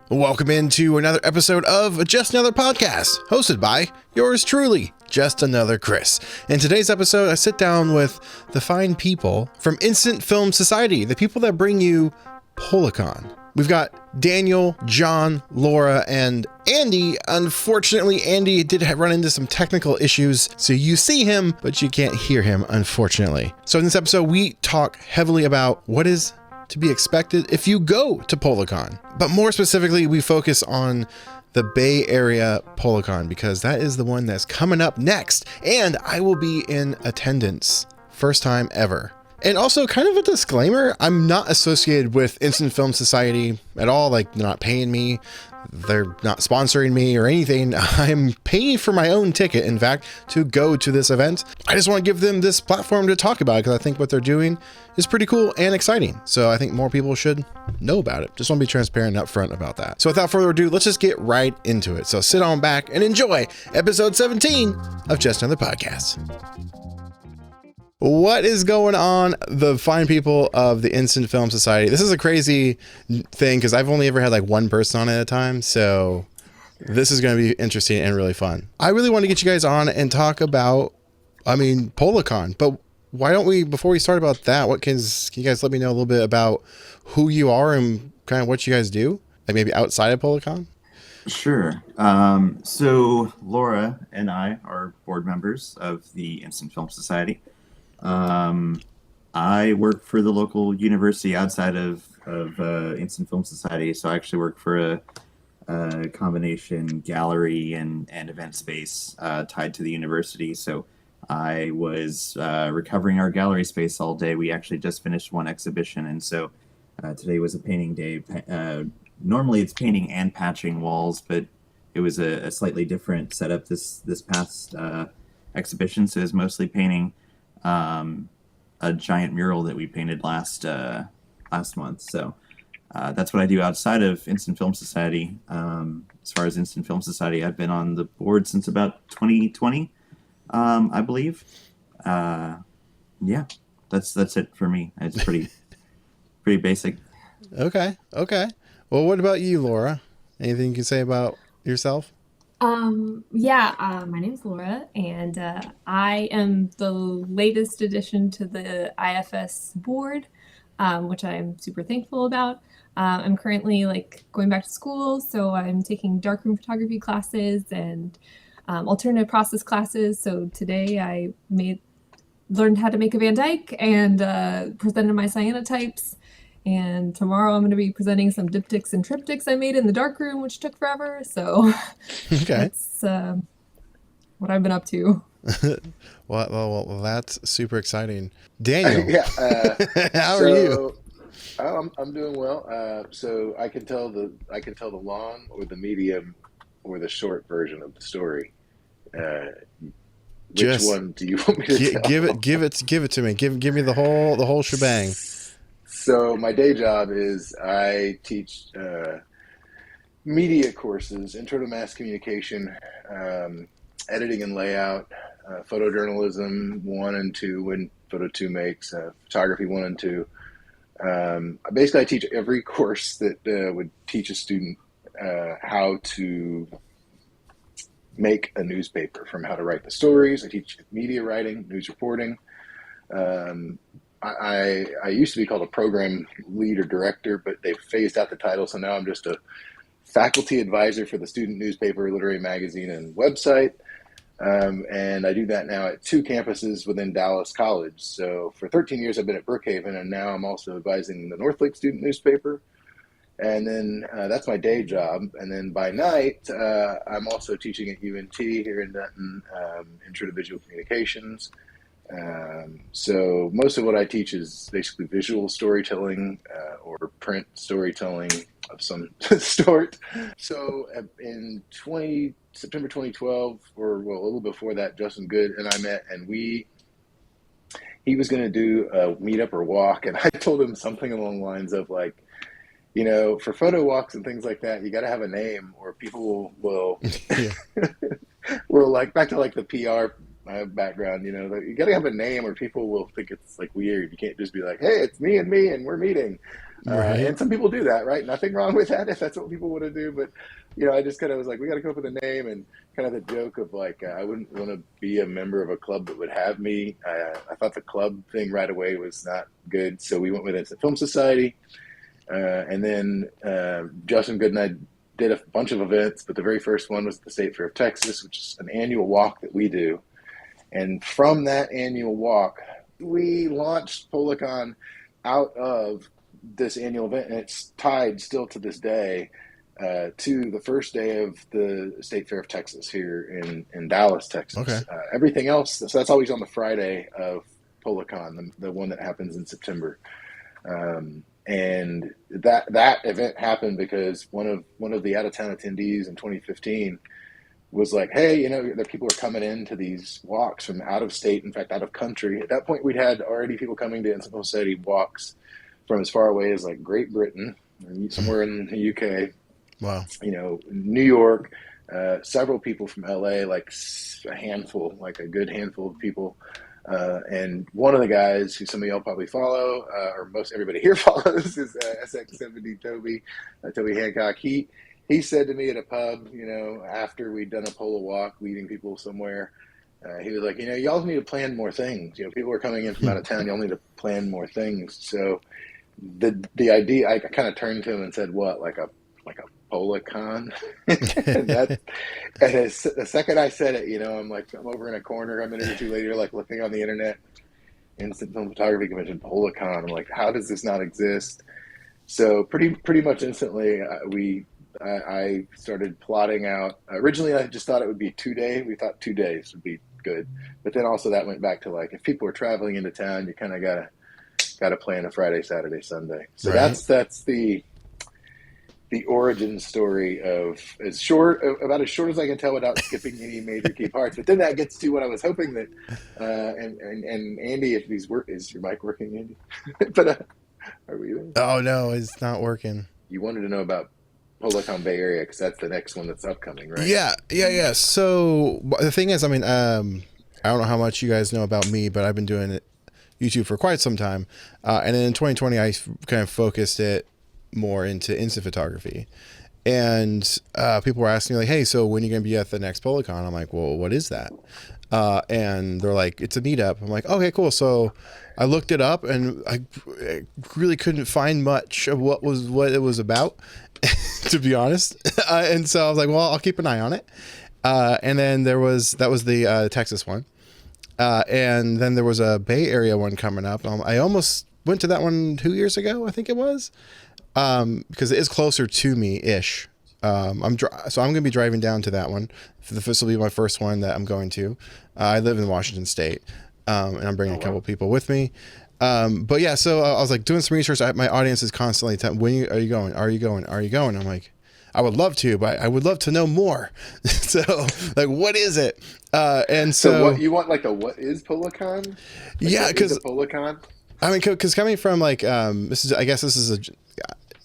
Welcome into another episode of Just Another Podcast, hosted by yours truly, Just Another Chris. In today's episode, I sit down with the fine people from Instant Film Society, the people that bring you Polacon. We've got Daniel, John, Laura, and Andy. Unfortunately, Andy did run into some technical issues, so you see him, but you can't hear him, unfortunately. So in this episode, we talk heavily about what is to be expected if you go to Polacon. But more specifically, we focus on the Bay Area Polacon because that is the one that's coming up next. And I will be in attendance. First time ever. And also kind of a disclaimer, I'm not associated with Instant Film Society at all. Like, they're not paying me. They're not sponsoring me or anything. I'm paying for my own ticket, in fact, to go to this event. I just want to give them this platform to talk about it because I think what they're doing is pretty cool and exciting. So I think more people should know about it. Just want to be transparent and upfront about that. So without further ado, let's just get right into it. So sit on back and enjoy episode 17 of Just Another Podcast. What is going on, the fine people of the Instant Film Society? This is a crazy thing because I've only ever had like one person on at a time. So this is going to be interesting and really fun. I really want to get you guys on and talk about, Polacon. But why don't we, before we start about that, can you guys let me know a little bit about who you are and kind of what you guys do? Like maybe outside of Polacon? Sure. So Laura and I are board members of the Instant Film Society. I work for the local university outside of Instant Film Society, so I actually work for a combination gallery and event space tied to the university. So I was recovering our gallery space all day. We actually just finished one exhibition, and so today was a painting day. Normally it's painting and patching walls, but it was a slightly different setup this past exhibition, so it was mostly painting a giant mural that we painted last month. So that's what I do outside of Instant Film Society. As far as Instant Film Society, I've been on the board since about 2020, I believe. Yeah, that's it for me. It's pretty basic. Okay. Well, what about you, Laura? Anything you can say about yourself? My name is Laura, and I am the latest addition to the IFS board, which I'm super thankful about. I'm currently going back to school, so I'm taking darkroom photography classes and alternative process classes. So today I learned how to make a Van Dyke and presented my cyanotypes. And tomorrow I'm going to be presenting some diptychs and triptychs I made in the darkroom, which took forever. So that's what I've been up to. well, that's super exciting. Daniel, how are you? I'm doing well. So I can tell the long or the medium or the short version of the story. Which one do you want me to tell? Give it to me. Give me the whole shebang. So my day job is I teach media courses, intro to mass communication, editing and layout, photojournalism 1 and 2 when Photo 2 makes, photography 1 and 2. Basically, I teach every course that would teach a student how to make a newspaper, from how to write the stories. I teach media writing, news reporting. I used to be called a program lead or director, but they've phased out the title, so now I'm just a faculty advisor for the student newspaper, literary magazine, and website. And I do that now at 2 campuses within Dallas College. So for 13 years, I've been at Brookhaven, and now I'm also advising the Northlake student newspaper. And then that's my day job. And then by night, I'm also teaching at UNT here in Denton, Intro to Visual Communications. So most of what I teach is basically visual storytelling or print storytelling of some sort. So in September 2012, or a little before that, Justin Good and I met, and he was going to do a meetup or walk, and I told him something along the lines of for photo walks and things like that, you got to have a name, or people will will back to the PR background, you got to have a name or people will think it's weird. You can't just be like, hey, it's me and we're meeting. Right. And some people do that, right? Nothing wrong with that if that's what people want to do. But, I just kind of was like, we got to come up with a name, and kind of the joke of like, I wouldn't want to be a member of a club that would have me. I thought the club thing right away was not good. So we went with Instant Film Society. And then Justin Good and I did a bunch of events, but the very first one was the State Fair of Texas, which is an annual walk that we do. And from that annual walk, we launched Polacon out of this annual event, and it's tied still to this day to the first day of the State Fair of Texas here in Dallas, Texas. Okay. Everything else, so that's always on the Friday of Polacon, the one that happens in September. And that event happened because one of the out of town attendees in 2015 was like, hey, the people are coming into these walks from out of state, in fact, out of country. At that point, we'd had already people coming to Instant Film Society walks from as far away as like Great Britain, somewhere in the UK. Wow. New York, several people from LA, like a handful, like a good handful of people. And one of the guys who some of y'all probably follow, or most everybody here follows, is SX70 Toby Hancock. He said to me at a pub, after we'd done a polo walk, leading people somewhere, he was like, y'all need to plan more things. People are coming in from out of town. Y'all need to plan more things. So the idea, I kind of turned to him and said, what, like a Polacon? And the second I said it, I'm over in a corner a minute or two later, like looking on the internet, Instant Film Photography Convention, Polacon. I'm like, how does this not exist? So pretty much instantly, I started plotting out. Originally, I just thought it would be 2 day. We thought 2 days would be good, but then also that went back to like, if people are traveling into town, you kind of gotta plan a Friday, Saturday, Sunday. So right. that's the origin story of about as short as I can tell without skipping any major key parts. But then that gets to what I was hoping that, and Andy, if is your mic working, Andy? But are we there? Oh no, it's not working. You wanted to know about Polacon Bay Area because that's the next one that's upcoming, right? Yeah. So the thing is, I don't know how much you guys know about me, but I've been doing YouTube for quite some time, and then in 2020 I kind of focused it more into instant photography, and people were asking me like, hey, so when are you going to be at the next Polacon? I'm like, well, what is that? And they're like, it's a meetup. I'm like, okay, cool. So I looked it up, and I really couldn't find much of what it was about, to be honest. And so I was like, well, I'll keep an eye on it. And then that was the Texas one, and then there was a Bay Area one coming up. I almost went to that one 2 years ago, I think it was. Because it is closer to me ish. So I'm going to be driving down to that one. This will be my first one that I'm going to. I live in Washington State, and I'm bringing a couple people with me. But yeah, so I was like doing some research. My audience is constantly telling, when are you going? Are you going? Are you going? I'm like, I would love to, but I would love to know more. So like, what is it? And so what you want, like what is Polacon? Like, yeah, because Polacon. Because coming from like this is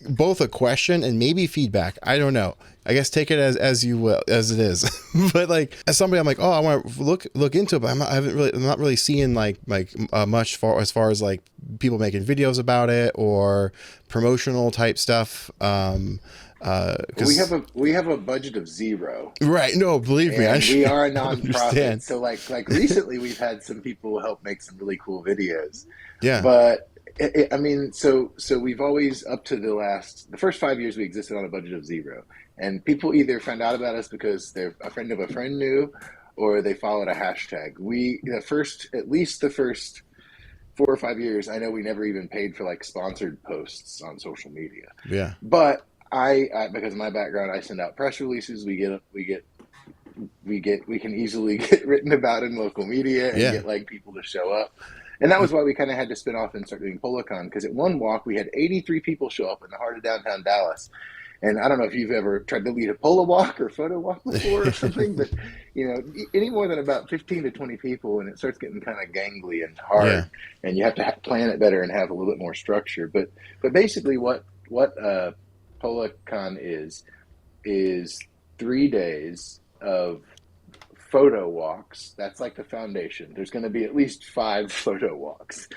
both a question and maybe feedback. I don't know. I guess take it as you will, as it is. But like as somebody, I'm like, oh, I want to look into it, but I'm not really seeing like much as far as like people making videos about it or promotional type stuff. We have a budget of zero. Right. No, believe me, we are a nonprofit. Understand. So like recently we've had some people help make some really cool videos. Yeah. But so we've always, up to the first 5 years, we existed on a budget of zero. And people either found out about us because they're a friend of a friend knew, or they followed a hashtag. At least the first 4 or 5 years, I know we never even paid for like sponsored posts on social media. Yeah. But I because of my background, I send out press releases. We can easily get written about in local media and get like people to show up. And that was why we kind of had to spin off and start doing Polacon, because at one walk we had 83 people show up in the heart of downtown Dallas. And I don't know if you've ever tried to lead a polo walk or photo walk before or something, but any more than about 15 to 20 people, and it starts getting kind of gangly and hard, and you have to plan it better and have a little bit more structure. But basically, what Polacon is 3 days of photo walks. That's like the foundation. There's going to be at least 5 photo walks,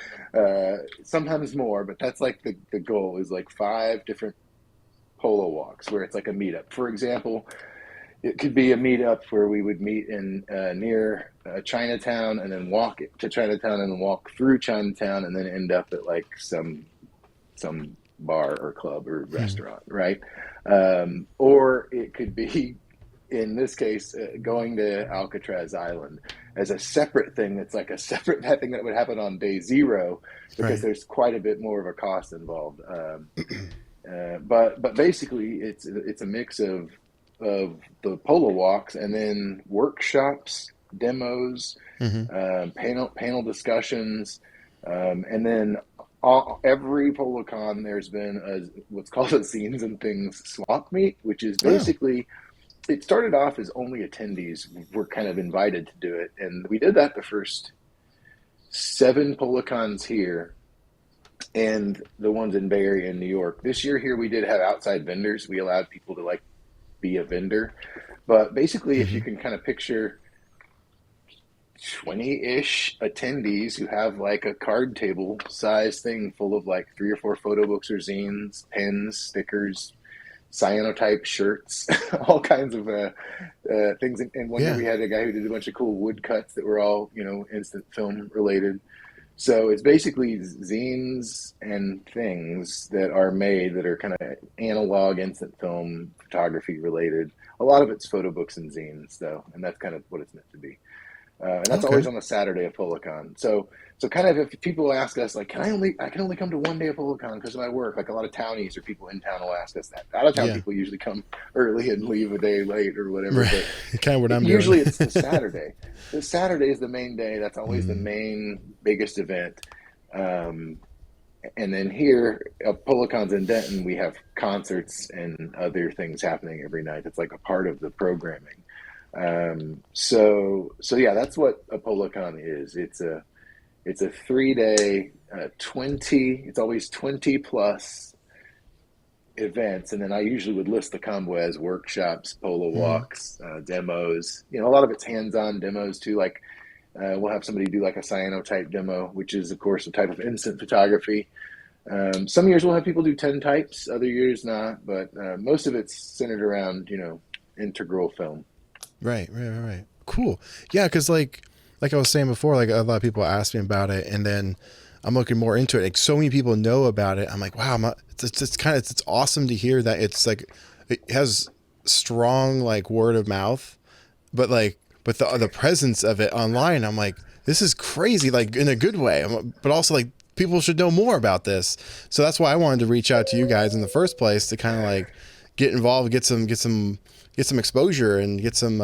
sometimes more, but that's like the goal is like 5 different polo walks where it's like a meetup. For example, it could be a meetup where we would meet in near Chinatown and then walk to Chinatown and then walk through Chinatown and then end up at like some bar or club or restaurant, right? Or it could be, in this case, going to Alcatraz Island as a separate thing. That's like a separate thing that would happen on day 0 because there's quite a bit more of a cost involved. But basically, it's a mix of the polo walks and then workshops, demos, panel discussions, and then every Polacon there's been what's called a Scenes and Things swap meet, which is basically it started off as only attendees were kind of invited to do it, and we did that the first 7 Polacons here. And the ones in Bay Area and New York. This year here we did have outside vendors. We allowed people to like be a vendor. But basically if you can kind of picture 20-ish attendees who have like a card table size thing full of like 3 or 4 photo books or zines, pens, stickers, cyanotype shirts, all kinds of things. And one year we had a guy who did a bunch of cool woodcuts that were all, instant film related. So it's basically zines and things that are made that are kind of analog instant film photography related. A lot of it's photo books and zines, though, and that's kind of what it's meant to be. And that's always on the Saturday of Polacon. So kind of if people ask us, like, I can only come to one day of Polacon because of my work, like a lot of townies or people in town will ask us that. Out of town people usually come early and leave a day late or whatever. Right. But kind of what I'm doing. Usually it's the Saturday. The Saturday is the main day. That's always the main, biggest event. And then here at Polacon's in Denton, we have concerts and other things happening every night. It's like a part of the programming. So yeah, that's what a Polacon is. It's a 3-day, it's always 20 plus events. And then I usually would list the combo as workshops, polo walks, demos, a lot of it's hands-on demos too. Like, we'll have somebody do like a cyanotype demo, which is of course a type of instant photography. Some years we'll have people do 10 types, other years not, but most of it's centered around, integral film. Right. Cool. Yeah, because like I was saying before, like a lot of people ask me about it, and then I'm looking more into it. Like so many people know about it. I'm like, wow, it's awesome to hear that it's like it has strong like word of mouth, but the presence of it online, I'm like, this is crazy, like in a good way, but also like people should know more about this. So that's why I wanted to reach out to you guys in the first place to kind of like get involved, get some exposure and get some,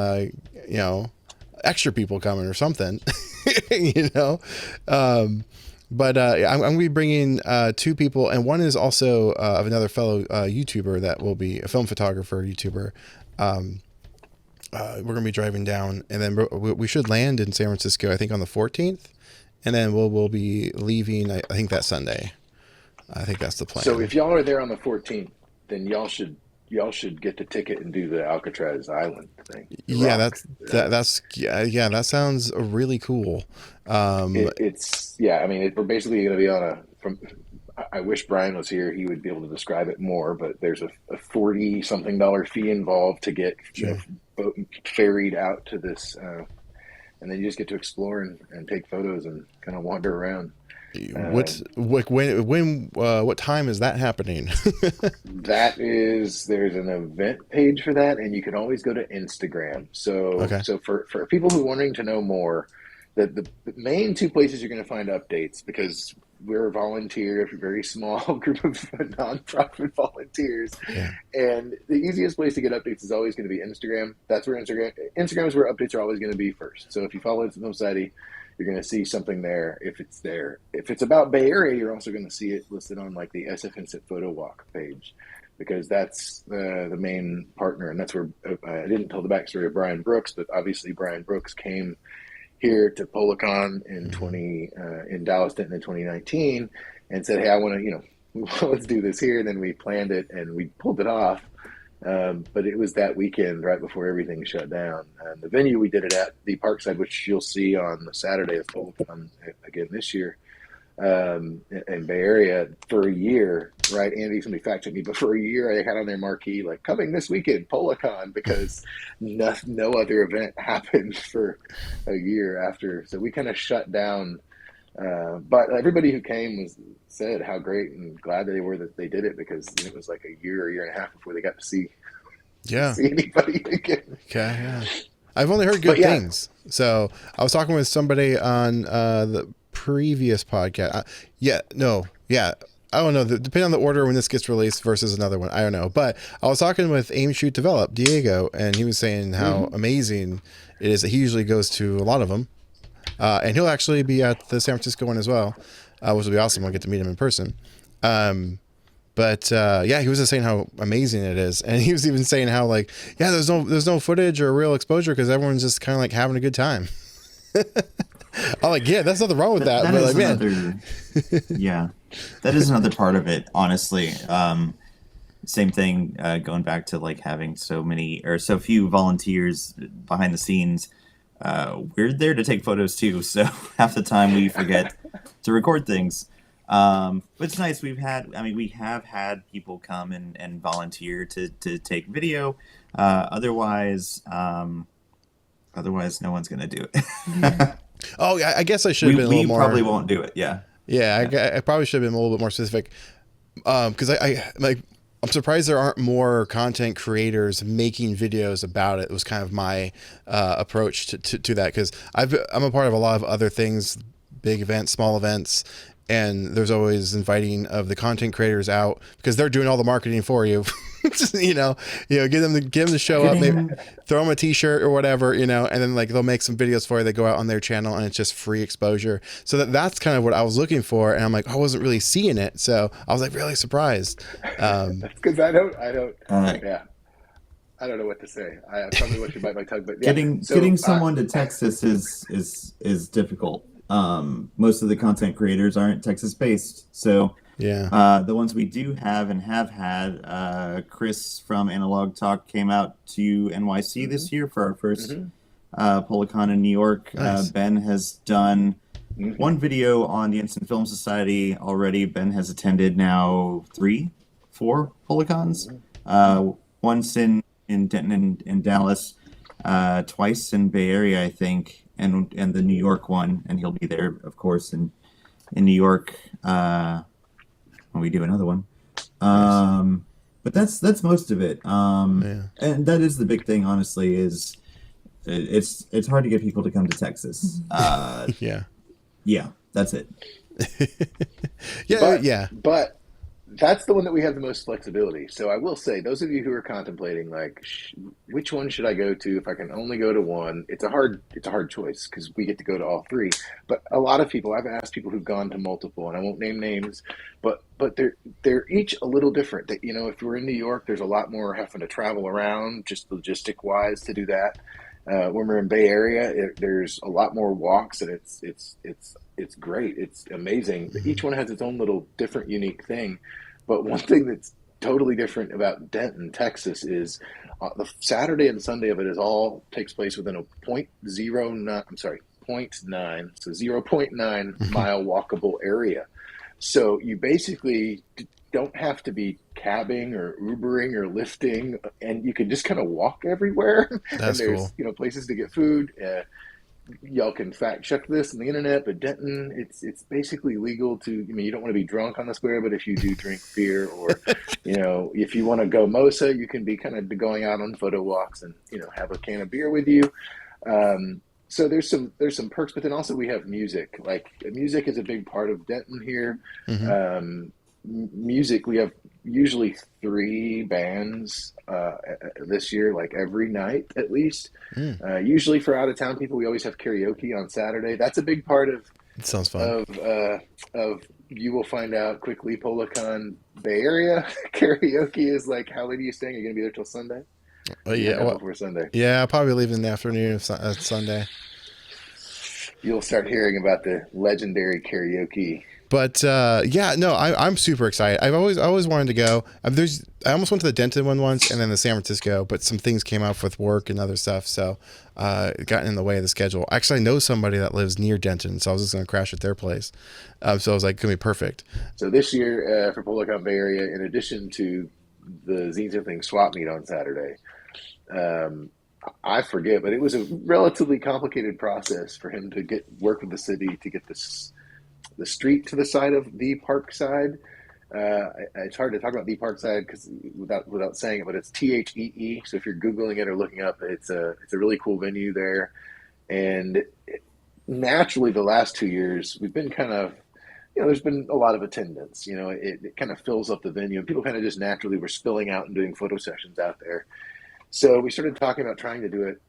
extra people coming or something, But I'm going to be bringing 2 people, and one is also of another fellow YouTuber that will be a film photographer YouTuber. We're going to be driving down, and then we should land in San Francisco, I think on the 14th, and then we'll be leaving, I think that Sunday. I think that's the plan. So if y'all are there on the 14th, then y'all should get the ticket and do the Alcatraz Island thing. Yeah, that sounds really cool. We're basically going to be on I wish Brian was here. He would be able to describe it more, but there's a $40-something fee involved to get ferried out to this, and then you just get to explore and take photos and kind of wander around. What time is that happening? There's an event page for that, and you can always go to Instagram. So for people who are wanting to know more, the main 2 places you're going to find updates, because we're a very small group of nonprofit volunteers, and the easiest place to get updates is always going to be Instagram. That's where Instagram is where updates are always going to be first. So if you follow Instant Film Society, you're going to see something there if it's there. If it's about Bay Area, you're also going to see it listed on like the SF Instant Photo Walk page, because that's the main partner, and that's where I didn't tell the backstory of Brian Brooks, but obviously Brian Brooks came here to Polacon in Dallas, Denton in 2019, and said, "Hey, I want to, let's do this here." And then we planned it and we pulled it off. But it was that weekend right before everything shut down. And the venue we did it at, the Parkside, which you'll see on the Saturday of Polacon again this year, in Bay Area for a year, right? Andy, somebody fact checked me, but for a year they had on their marquee like coming this weekend, Polacon, because no other event happened for a year after. So we kind of shut down. But everybody who came said how great and glad they were that they did it, because it was like a year and a half before they got to see anybody again. Okay, yeah. I've only heard good things. So I was talking with somebody on the previous podcast. I don't know. Depending on the order when this gets released versus another one, I don't know. But I was talking with Aim Shoot Develop, Diego, and he was saying how amazing it is that he usually goes to a lot of them. And he'll actually be at the San Francisco one as well, which will be awesome. I'll get to meet him in person. But he was just saying how amazing it is. And he was even saying how there's no footage or real exposure because everyone's just kind of like having a good time. I'm like, yeah, there's nothing wrong with that. But like, man. Yeah, that is another part of it, honestly. Same thing, going back to like having so few volunteers behind the scenes. We're there to take photos too, so half the time we forget to record things. But it's nice. We have had people come and volunteer to take video. Otherwise, no one's gonna do it. Oh, I guess I should have been a little more. We probably won't do it. Yeah. I probably should have been a little bit more specific. Because I'm surprised there aren't more content creators making videos about it. It was kind of my approach to that, because I'm a part of a lot of other things, big events, small events, and there's always inviting of the content creators out because they're doing all the marketing for you. get them to show up, maybe throw them a t-shirt or whatever, and then like they'll make some videos for you. They go out on their channel and it's just free exposure. So that's kind of what I was looking for, and I'm like, I wasn't really seeing it, so I was like really surprised. Because I don't know what to say. I probably want to bite my tongue, but getting someone to Texas is difficult. Most of the content creators aren't Texas based, so the ones we do have and have had, Chris from Analog Talk came out to NYC this year for our first Polacon in New York. Nice. Ben has done one video on the Instant Film Society already. Ben has attended now 3-4 Polacons, once in Denton and Dallas, twice in Bay Area, I think, and the New York one, and he'll be there, of course, in New York when we do another one. But that's most of it. And that is the big thing, honestly, is it's hard to get people to come to Texas. Yeah, that's it. But that's the one that we have the most flexibility. So I will say, those of you who are contemplating, like, which one should I go to if I can only go to one? It's a hard choice because we get to go to all three. But a lot of people, I've asked people who've gone to multiple, and I won't name names, but they're each a little different. That, if we're in New York, there's a lot more having to travel around, just logistic wise, to do that. When we're in Bay Area, there's a lot more walks, and it's great. It's amazing. Each one has its own little different, unique thing. But one thing that's totally different about Denton, Texas, is the Saturday and Sunday of it all takes place within a 0.9, so 0.9 mile walkable area. So you basically don't have to be cabbing or Ubering or lifting, and you can just kind of walk everywhere. That's and there's cool. Places to get food. Y'all can fact check this on the internet, but Denton, it's basically legal to. You don't want to be drunk on the square, but if you do drink beer, or if you want to go Mosa, you can be kind of going out on photo walks and have a can of beer with you. So there's some perks, but then also we have music. Like, music is a big part of Denton here. Music, we have usually 3 bands this year, like every night at least. Usually for out of town people, we always have karaoke on Saturday. That's a big part of. It sounds fun. Of you will find out quickly, Polacon Bay Area karaoke is like, how late are you staying? Are you gonna be there till Sunday? Before Sunday. Yeah, I'll probably leave in the afternoon of Sunday. You'll start hearing about the legendary karaoke But yeah, no, I'm super excited. I've always wanted to go. I almost went to the Denton one once, and then the San Francisco, but some things came up with work and other stuff, so it got in the way of the schedule. Actually, I know somebody that lives near Denton, so I was just going to crash at their place. So I was like, gonna be perfect. So this year for Polacon Bay Area, in addition to the Zine Surfing swap meet on Saturday, I forget, but it was a relatively complicated process for him to work with the city to get the street to the side of the park side. It's hard to talk about the park side because without saying it, but it's THEE. So if you're Googling it or looking up, it's a really cool venue there. And naturally, the last 2 years, we've been kind of, there's been a lot of attendance. It kind of fills up the venue, and people kind of just naturally were spilling out and doing photo sessions out there. So we started talking about trying to do it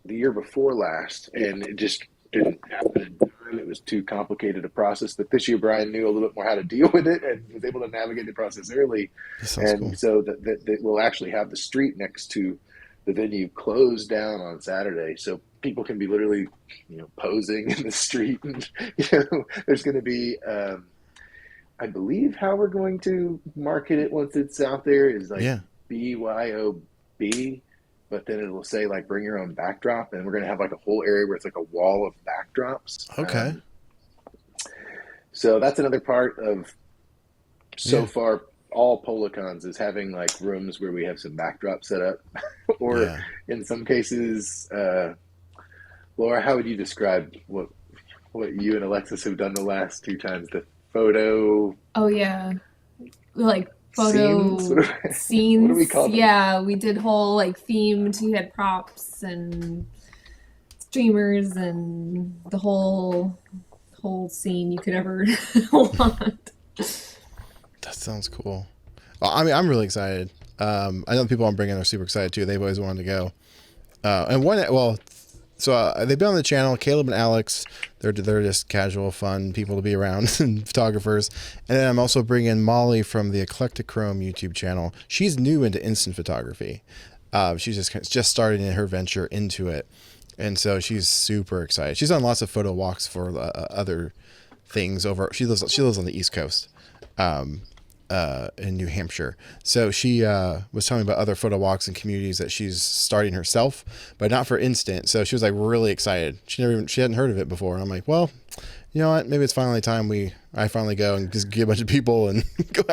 the year before last, and it just didn't happen in time. It was too complicated a process. But this year, Brian knew a little bit more how to deal with it and was able to navigate the process early. And cool. So that we'll actually have the street next to the venue closed down on Saturday, so people can be literally, posing in the street. And there's going to be, I believe, how we're going to market it once it's out there is like BYOB. But then it will say like bring your own backdrop, and we're going to have like a whole area where it's like a wall of backdrops. Okay. So that's another part of so far all Polacons is having like rooms where we have some backdrops set up, or in some cases, Laura, how would you describe what you and Alexis have done the last 2 times? The photo. Oh yeah, like photo scenes. What do we call them? Yeah, we did whole like themed. We had props and streamers and the whole scene you could ever want. That sounds cool. Well, I mean, I'm really excited. I know the people I'm bringing are super excited too. They've always wanted to go. So they've been on the channel. Caleb and Alex, they're just casual, fun people to be around, and photographers. And then I'm also bringing Molly from the Eclectic Chrome YouTube channel. She's new into instant photography. She's just starting her venture into it, and so she's super excited. She's done lots of photo walks for other things over. She lives on the East Coast. In New Hampshire. So she was telling me about other photo walks and communities that she's starting herself, but not for instant. So she was like really excited. She hadn't heard of it before. And I'm like, well, you know what? Maybe it's finally time I finally go and just get a bunch of people and go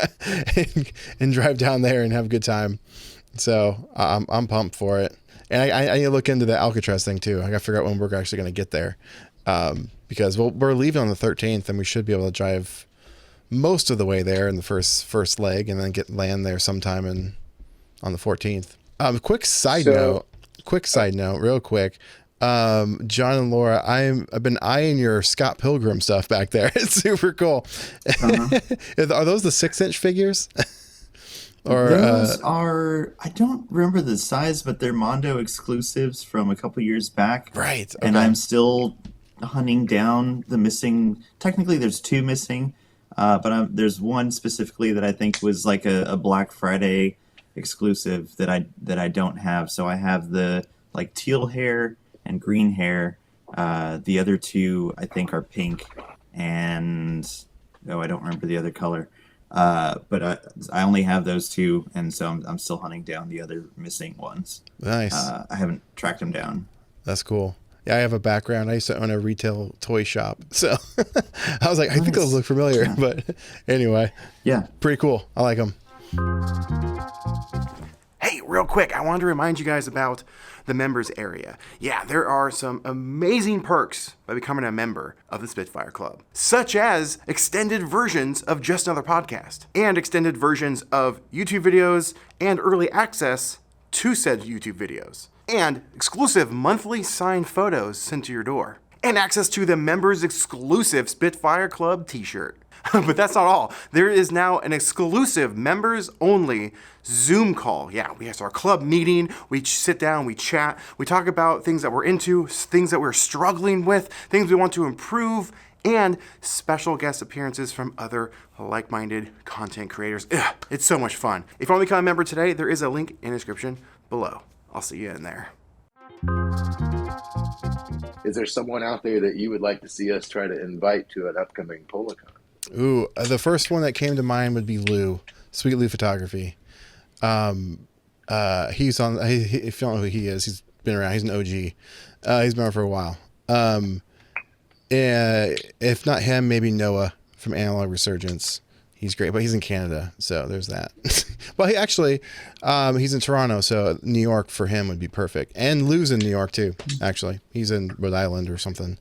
and drive down there and have a good time. So I'm pumped for it. And I need to look into the Alcatraz thing too. I got to figure out when we're actually going to get there. Because we're leaving on the 13th, and we should be able to drive most of the way there in the first leg, and then land there sometime on the 14th. Quick side note, real quick. John and Laura, I've been eyeing your Scott Pilgrim stuff back there. It's super cool. Uh-huh. Are those the 6-inch figures? Or those are, I don't remember the size, but they're Mondo exclusives from a couple years back. Right. Okay. And I'm still hunting down the missing. Technically, there's 2 missing. But there's one specifically that I think was like a Black Friday exclusive that I don't have. So I have the like teal hair and green hair. The other 2 I think are pink, and I don't remember the other color. But I only have those 2, and so I'm still hunting down the other missing ones. Nice. I haven't tracked them down. That's cool. Yeah, I have a background. I used to own a retail toy shop. So I was like, I think those look familiar. Yeah. But anyway. Yeah. Pretty cool. I like them. Hey, real quick, I wanted to remind you guys about the members area. Yeah, there are some amazing perks by becoming a member of the Spitfire Club, such as extended versions of Just Another Podcast and extended versions of YouTube videos and early access to said YouTube videos, and exclusive monthly signed photos sent to your door, and access to the members exclusive Spitfire Club t-shirt. But that's not all. There is now an exclusive members only Zoom call. Yeah, we have our club meeting. We sit down, we chat, we talk about things that we're into, things that we're struggling with, things we want to improve, and special guest appearances from other like-minded content creators. It's so much fun. If you want to become a member today, there is a link in the description below. I'll see you in there. Is there someone out there that you would like to see us try to invite to an upcoming Polacon? Ooh, the first one that came to mind would be Lou, Sweet Lou Photography. He's on. If you don't know who he is, he's been around. He's an OG. He's been around for a while. If not him, maybe Noah from Analog Resurgence. He's great, but he's in Canada, so there's that. Well, he actually, he's in Toronto, so New York for him would be perfect. And Lou's in New York too. Actually, he's in Rhode Island or something.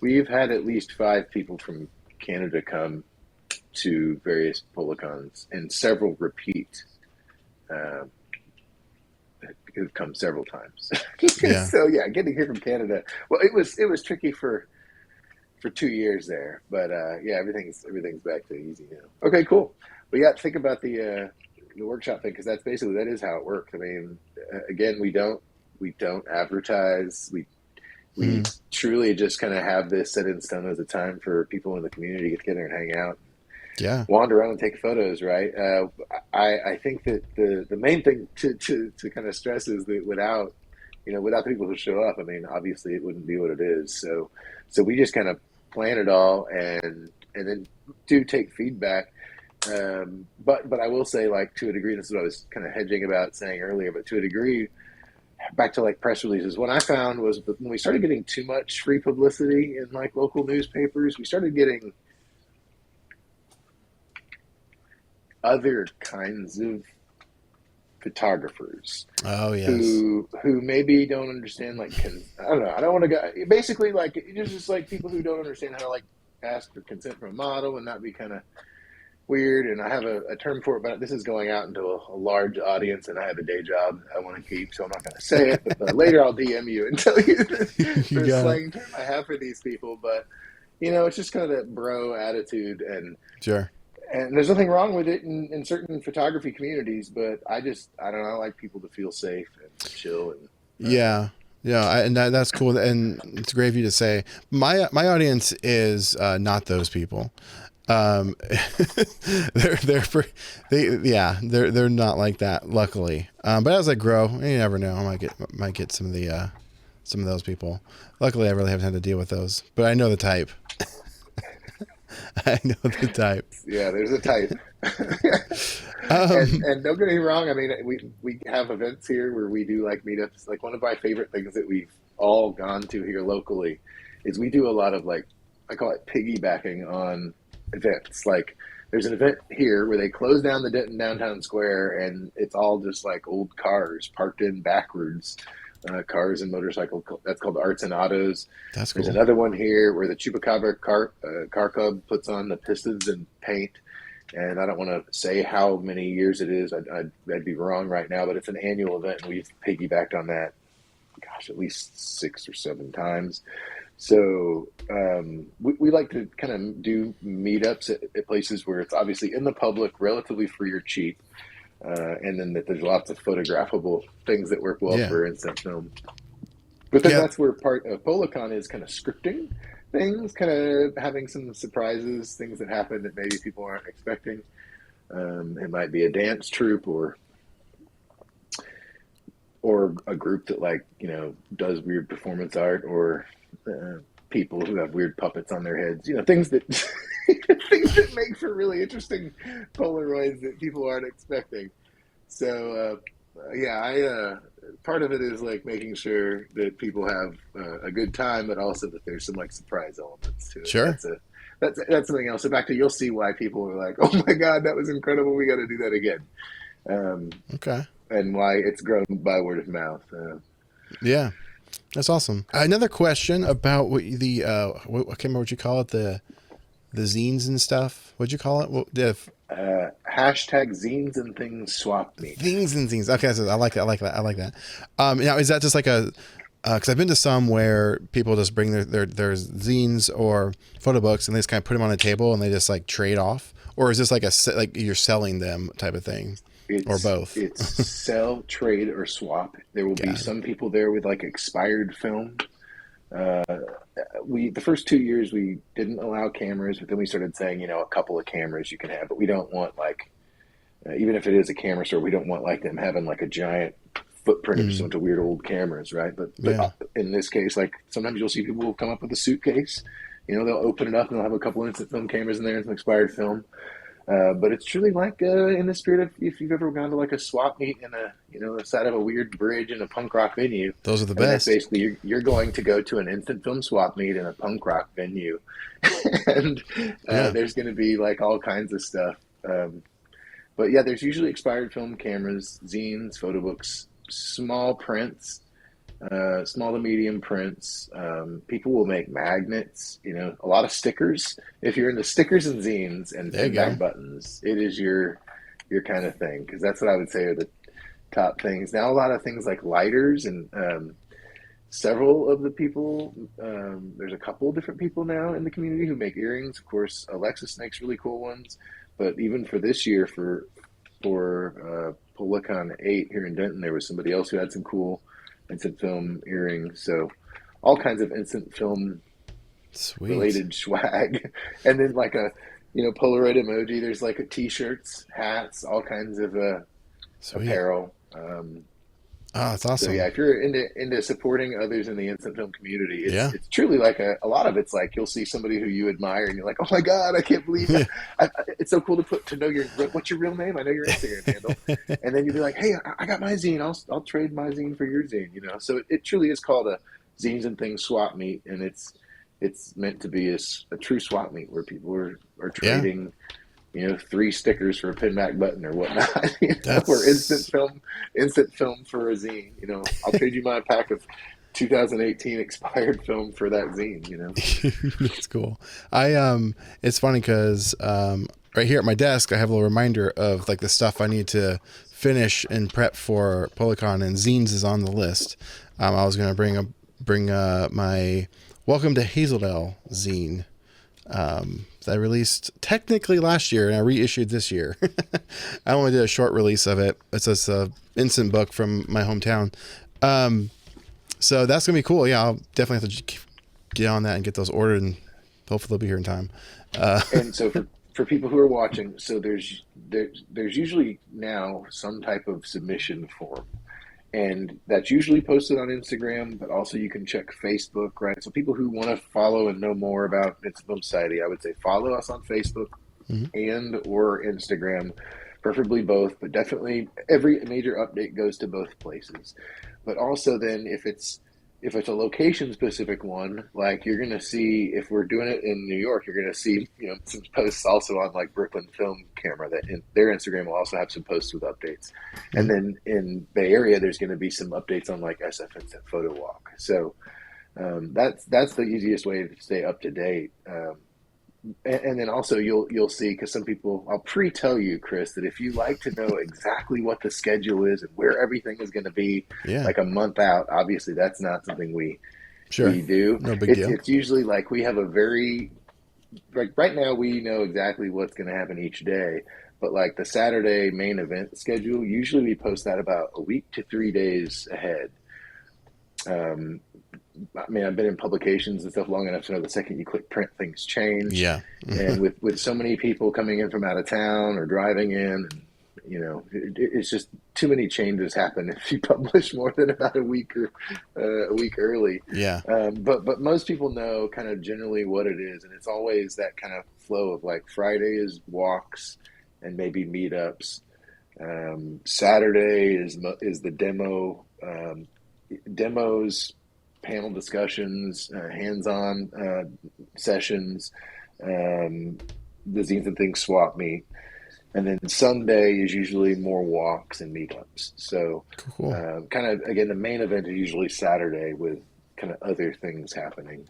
We've had at least 5 people from Canada come to various Polacons, and several repeat. Who've come several times. Yeah. So yeah, getting here from Canada. Well, it was tricky for 2 years there, but yeah, everything's back to easy now. Okay, cool. But yeah, think about the workshop thing, because that is how it works. I mean, again, we don't advertise. We truly just kind of have this set in stone as a time for people in the community to get together and hang out. Yeah. Wander around and take photos, right? I think that the main thing to kind of stress is that without the people who show up, I mean, obviously it wouldn't be what it is. So we just kind of plan it all and then do take feedback. But I will say, like, to a degree, this is what I was kind of hedging about saying earlier, but to a degree, back to like press releases, what I found was when we started getting too much free publicity in like local newspapers, we started getting other kinds of photographers. Oh yes. Who maybe don't understand, like, I don't know. I don't want to go. Basically, like, it's just like people who don't understand how to like ask for consent from a model and not be kind of weird. And I have a term for it, but this is going out into a large audience, and I have a day job I want to keep, so I'm not going to say it. But later I'll DM you and tell you the slang term I have for these people. But it's just kind of that bro attitude, and Sure. And there's nothing wrong with it in certain photography communities, but I don't know, I like people to feel safe and chill. And Yeah. And that's cool. And it's great of you to say. My audience is not those people. They're not like that, luckily. But as I grow, you never know. I might get some of those people. Luckily, I really haven't had to deal with those, but I know the type. I know the type. Yeah, there's a type. And don't get me wrong. I mean, we have events here where we do like meetups. Like, one of my favorite things that we've all gone to here locally is we do a lot of, like, I call it piggybacking on events. Like, there's an event here where they close down the Denton downtown square, and it's all just like old cars parked in backwards. Cars and motorcycle. That's called Arts and Autos. That's cool. There's another one here where the Chupacabra car club puts on the pistons and paint. And I don't want to say how many years it is. I'd be wrong right now, but it's an annual event, and we've piggybacked on that, gosh, at least 6 or 7 times. So we like to kind of do meetups at places where it's obviously in the public, relatively free or cheap. And then that there's lots of photographable things that work well for instant film. But then that's where part of Polacon is kind of scripting things, kind of having some surprises, things that happen that maybe people aren't expecting. It might be a dance troupe or a group that, like, does weird performance art, or people who have weird puppets on their heads, things that things that make for really interesting Polaroids that people aren't expecting. So part of it is like making sure that people have a good time, but also that there's some like surprise elements to it. Sure. That's something else. So back to, you'll see why people are like, oh my God, that was incredible, we got to do that again. Okay. And why it's grown by word of mouth. Yeah. That's awesome. Another question about what I can't remember what you call it, the zines and stuff. What'd you call it? Hashtag zines and things swap me. Things and zines. Okay, so I like that. Now, is that just like because I've been to some where people just bring their zines or photo books and they just kind of put them on a table and they just like trade off, or is this like like you're selling them type of thing? Or both? It's sell, trade, or swap. There will be some people there with like expired film. The first 2 years we didn't allow cameras, but then we started saying, a couple of cameras you can have, but we don't want like, even if it is a camera store, we don't want like them having like a giant footprint of just a bunch of weird old cameras, right? But in this case, like, sometimes you'll see people will come up with a suitcase They'll open it up and they'll have a couple instant film cameras in there and some expired film. But it's truly like in the spirit of if you've ever gone to like a swap meet in the side of a weird bridge in a punk rock venue. Those are the That's best. basically you're going to go to an instant film swap meet in a punk rock venue, and there's going to be like all kinds of stuff. But yeah, there's usually expired film cameras, zines, photo books, small prints. Small to medium prints. People will make magnets, a lot of stickers. If you're into stickers and zines and back buttons, it is your kind of thing, because that's what I would say are the top things. Now, a lot of things like lighters and several of the people, there's a couple of different people now in the community who make earrings. Of course, Alexis makes really cool ones, but even for this year, for Polacon 8 here in Denton, there was somebody else who had some cool instant film earrings. So all kinds of instant film related swag. And then like a Polaroid emoji. There's like t-shirts, hats, all kinds of apparel. That's awesome. So yeah, if you're into supporting others in the instant film community, it's truly like a lot of it's like you'll see somebody who you admire and you're like, oh my God, I can't believe it. It's so cool to know what's your real name? I know your Instagram handle. And then you'll be like, hey, I got my zine. I'll trade my zine for your zine, So it truly is called a Zines and Things swap meet, and it's meant to be a true swap meet where people are trading 3 stickers for a pin back button or whatnot, or instant film for a zine. I'll trade you my pack of 2018 expired film for that zine. That's cool. It's funny because right here at my desk I have a little reminder of like the stuff I need to finish and prep for Polacon, and zines is on the list. I was going to bring my Welcome to Hazeldale zine. That I released technically last year and I reissued this year. I only did a short release of it. It's just a instant book from my hometown. So that's gonna be cool. Yeah, I'll definitely have to get on that and get those ordered, and hopefully they'll be here in time. And so for people who are watching, so there's usually now some type of submission form. And that's usually posted on Instagram, but also you can check Facebook, right? So people who want to follow and know more about Instant Film Society, I would say follow us on Facebook and or Instagram, preferably both, but definitely every major update goes to both places. But also then if it's a location specific one, like you're going to see, if we're doing it in New York, you're going to see, some posts also on like Brooklyn Film Camera that their Instagram will also have some posts with updates. And then in Bay Area, there's going to be some updates on like SF Instant Photo Walk. So that's the easiest way to stay up to date. And then also you'll see, because some people, I'll pre-tell you, Chris, that if you like to know exactly what the schedule is and where everything is going to be like a month out, obviously that's not something we do. No big deal. It's usually like we have right now we know exactly what's going to happen each day, but like the Saturday main event schedule, usually we post that about a week to 3 days ahead. I mean, I've been in publications and stuff long enough to know the second you click print, things change. Yeah. And with so many people coming in from out of town or driving in, it's just too many changes happen if you publish more than about a week early. Yeah. But most people know kind of generally what it is, and it's always that kind of flow of like Friday is walks and maybe meetups. Saturday is the demos, panel discussions, hands-on sessions, the Zines and Things swap meet. And then Sunday is usually more walks and meetups. So cool. Kind of, again, the main event is usually Saturday with kind of other things happening.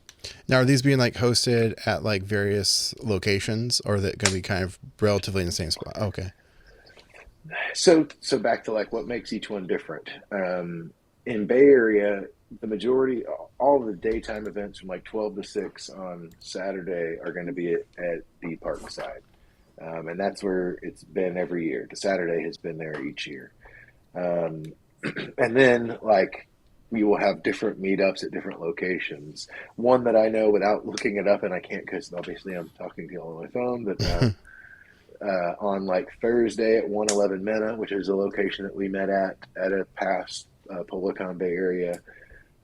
Now, are these being like hosted at like various locations, or are they going to be kind of relatively in the same spot? Okay. So back to like what makes each one different. In Bay Area, the majority, all the daytime events from like 12 to 6 on Saturday are going to be at the Parkside. And that's where it's been every year. The Saturday has been there each year. And then like we will have different meetups at different locations. One that I know without looking it up, and I can't because obviously I'm talking to you on my phone, but on like Thursday at 111 Mena, which is a location that we met at a past Polacon Bay Area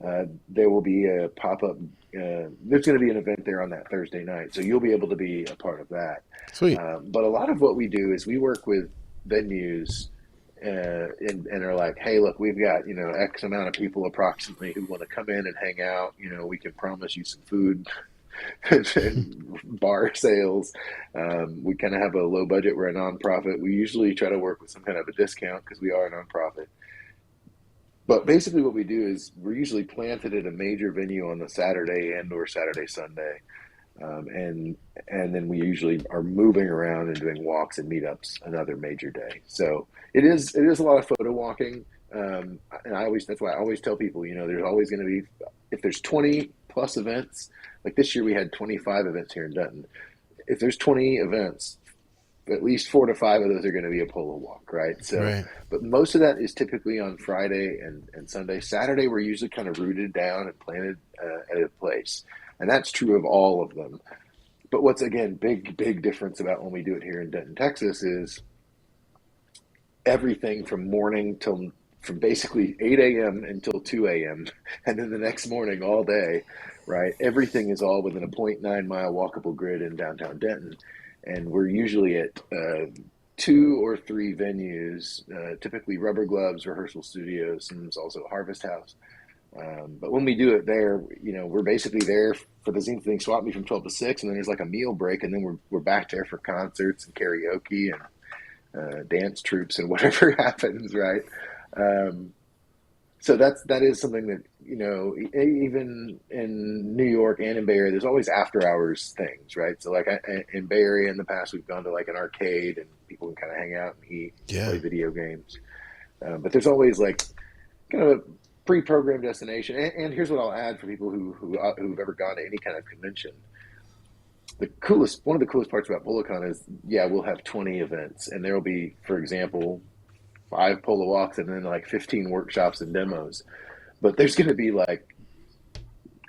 there will be a pop-up. There's going to be an event there on that Thursday night, so you'll be able to be a part of that. Sweet. But a lot of what we do is we work with venues and are like, hey, look, we've got, X amount of people approximately who want to come in and hang out. We can promise you some food and bar sales. We kind of have a low budget. We're a nonprofit. We usually try to work with some kind of a discount because we are a nonprofit. But basically what we do is we're usually planted at a major venue on the Saturday and or Saturday, Sunday. And then we usually are moving around and doing walks and meetups another major day. So it is a lot of photo walking. And that's why I always tell people, there's always going to be, if there's 20 plus events, like this year we had 25 events here in Dutton. If there's 20 events, at least 4 to 5 of those are going to be a polo walk, right? So, Right. But most of that is typically on Friday and Sunday. Saturday, we're usually kind of rooted down and planted at a place. And that's true of all of them. But what's, again, big difference about when we do it here in Denton, Texas is everything from from basically 8 a.m. until 2 a.m. and then the next morning all day, right? Everything is all within a 0.9-mile walkable grid in downtown Denton. And we're usually at 2 or 3 venues, typically Rubber Gloves, Rehearsal Studios, and there's also Harvest House. But when we do it there, we're basically there for the Zine Thing Swap Meet from 12 to 6, and then there's like a meal break, and then we're back there for concerts and karaoke and dance troops and whatever happens, right? So that is something that, even in New York and in Bay Area, there's always after hours things, right? So like in Bay Area in the past, we've gone to like an arcade and people can kind of hang out and eat, Yeah. play video games. But there's always like kind of a pre-programmed destination. And here's what I'll add for people who've ever gone to any kind of convention. One of the coolest parts about Polacon is, we'll have 20 events, and there will be, for example, 5 polo walks and then like 15 workshops and demos. But there's going to be like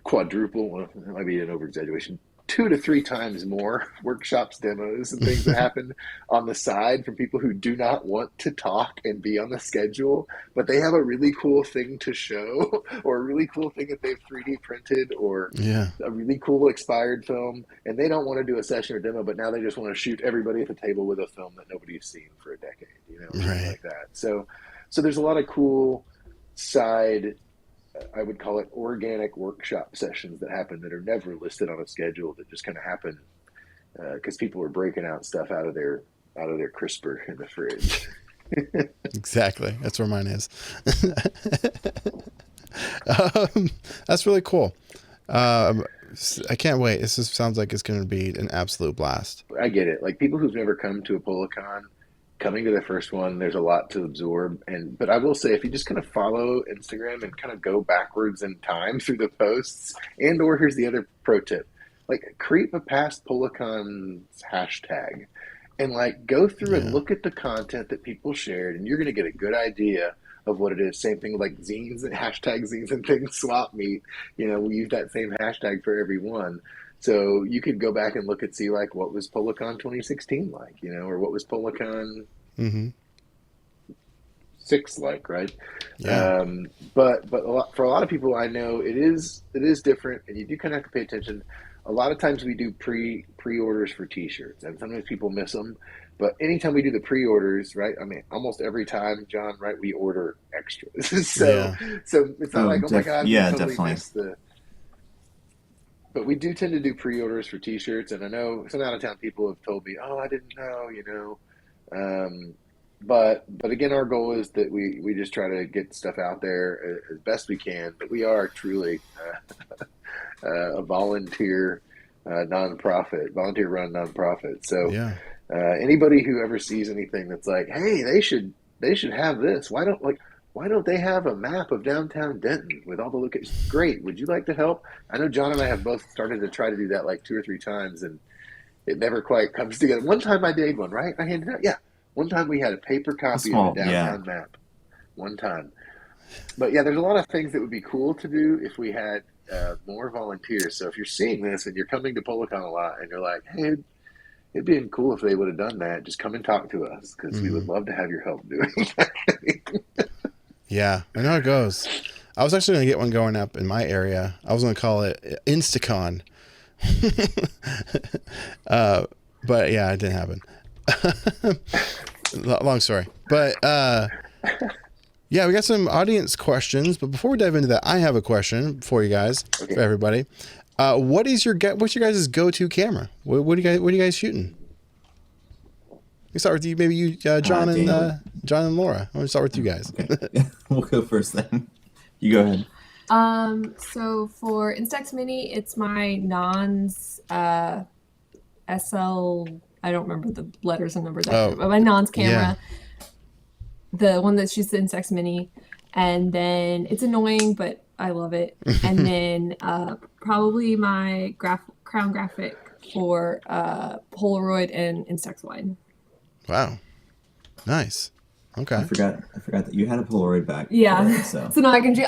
quadruple, it might be an over-exaggeration, 2 to 3 times more workshops, demos, and things that happen on the side from people who do not want to talk and be on the schedule, but they have a really cool thing to show, or a really cool thing that they've 3D printed, or a really cool expired film, and they don't want to do a session or demo, but now they just want to shoot everybody at the table with a film that nobody's seen for a decade, Right. like that. So there's a lot of cool side, I would call it organic workshop sessions that happen that are never listed on a schedule, that just kind of happen because people are breaking out stuff out of their crisper in the fridge. Exactly. That's where mine is. That's really cool. I can't wait. This sounds like it's going to be an absolute blast. I get it. Like people who've never come to a Polacon, coming to the first one, there's a lot to absorb. But I will say, if you just kind of follow Instagram and kind of go backwards in time through the posts, or here's the other pro tip, like creep a past Polacon's hashtag and like go through and look at the content that people shared, and you're going to get a good idea of what it is. Same thing like zines and hashtag zines and things swap meet. We use that same hashtag for every one. So you could go back and look and see like what was Polacon 2016 like, or what was Polacon 6 like, right? Yeah. But for a lot of people, I know it is different, and you do kind of have to pay attention. A lot of times we do pre-orders for T-shirts, and sometimes people miss them. But anytime we do the pre-orders, right? I mean, almost every time, John, right? We order extras. So it's not like, oh my God, we totally missed the. But we do tend to do pre-orders for T-shirts, and I know some out-of-town people have told me, "Oh, I didn't know," But again, our goal is that we just try to get stuff out there as best we can. But we are truly a volunteer volunteer-run nonprofit. So anybody who ever sees anything that's like, "Hey, they should have this. Why don't they have a map of downtown Denton with all the locations? Great. Would you like to help?" I know John and I have both started to try to do that like 2 or 3 times, and it never quite comes together. One time I made one, right? I handed it out. Yeah. One time we had a paper copy of a downtown map. One time. But there's a lot of things that would be cool to do if we had more volunteers. So if you're seeing this and you're coming to Polacon a lot and you're like, "Hey, it'd be cool if they would have done that," just come and talk to us, because we would love to have your help doing that. Yeah, I know how it goes. I was actually going to get one going up in my area. I was going to call it Instacon. But yeah, it didn't happen. Long story. But yeah, we got some audience questions. But before we dive into that, I have a question for you guys, Okay. for everybody. What's your guys' go-to camera? What are you guys shooting? We start with you, maybe you, John and Laura. I want to start with you guys. Okay. We'll go first then. You go ahead. So for Instax Mini, it's my Nons SL. I don't remember the letters and numbers, Oh, but my Nons camera, yeah. the one that shoots the Instax Mini, and then it's annoying, but I love it. And then probably my Crown Graphic for Polaroid and Instax wide. Wow. Nice. Okay. I forgot that you had a Polaroid back. Yeah. before, so So now I can shoot.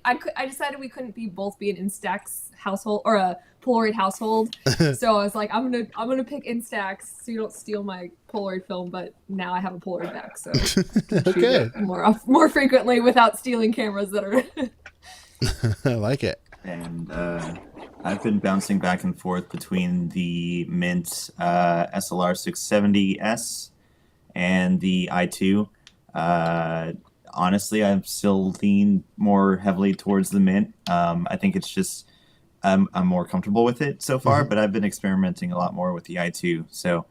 I decided we couldn't both be an Instax household or a Polaroid household. So I was like, I'm gonna pick Instax so you don't steal my Polaroid film. But now I have a Polaroid back, so Okay. more frequently without stealing cameras that are. I like it. and I've been bouncing back and forth between the Mint SLR 670S and the i2. Honestly, I'm still lean more heavily towards the Mint. I think it's just I'm more comfortable with it so far, but I've been experimenting a lot more with the i2. So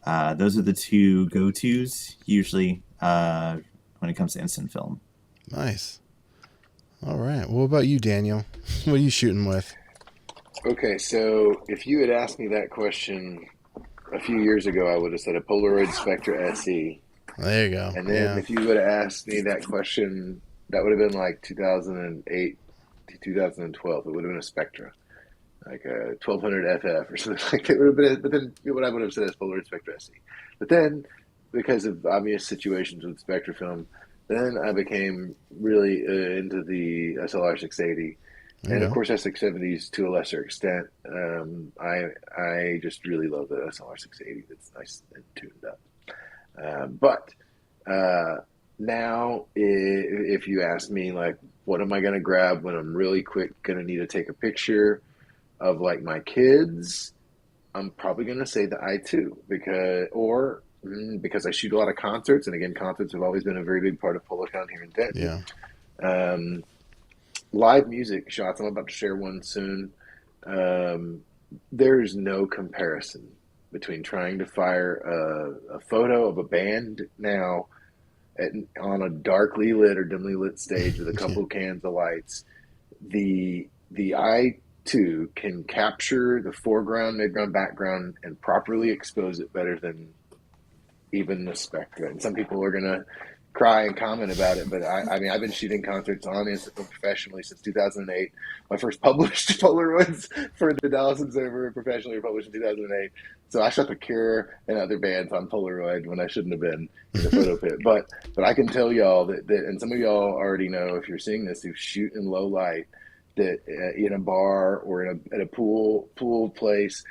those are the two go-tos usually when it comes to instant film. Nice. All right. What about you, Daniel? What are you shooting with? Okay, so if you had asked me that question a few years ago, I would have said a Polaroid Spectra SE. There you go. And then if you would have asked me that question, that would have been like 2008 to 2012. It would have been a Spectra, like a 1200 FF or something like that. It would have been, but then what I would have said is Polaroid Spectra SE. But then, because of obvious situations with Spectra film, then I became really into the SLR 680. And of course, S670s to a lesser extent. I just really love the SLR 680. It's nice and tuned up. But now, if you ask me, like, what am I going to grab when I'm really quick, going to need to take a picture of like my kids, I'm probably going to say the i2 because I shoot a lot of concerts, and again, concerts have always been a very big part of Polacon here in Denton. Yeah. Live music shots, I'm about to share one soon. There's no comparison between trying to fire a photo of a band now on a darkly lit or dimly lit stage with a couple cans of lights. The i2 can capture the foreground, midground, background, and properly expose it better than even the Spectra. And some people are gonna cry and comment about it, but I mean, I've been shooting concerts on Instagram professionally since 2008. My first published Polaroids for the Dallas Observer professionally were published in 2008. So I shot The Cure and other bands on Polaroid when I shouldn't have been in the photo pit. But I can tell y'all that, and some of y'all already know if you're seeing this, who shoot in low light, that in a bar or at a pool place,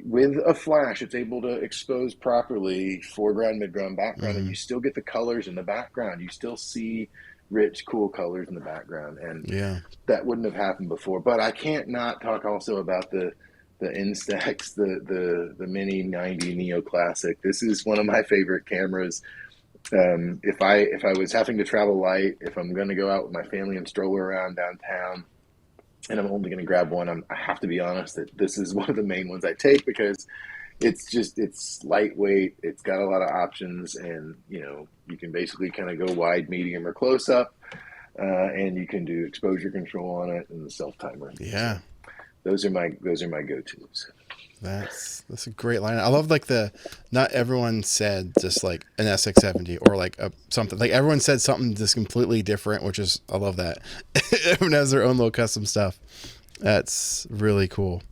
with a flash, it's able to expose properly foreground, midground, background, and you still get the colors in the background. You still see rich, cool colors in the background, and that wouldn't have happened before. But I can't not talk also about the Instax, the Mini 90 Neo Classic. This is one of my favorite cameras. If I was having to travel light, if I'm going to go out with my family and stroll around downtown, and I'm only going to grab one, I have to be honest that this is one of the main ones I take because it's lightweight, it's got a lot of options, and you can basically kind of go wide, medium, or close up, and you can do exposure control on it and the self timer. Yeah, those are my go-tos. That's a great line. I love not everyone said just like an SX70 or like something, like everyone said something just completely different, which is, I love that. Everyone has their own little custom stuff. That's really cool.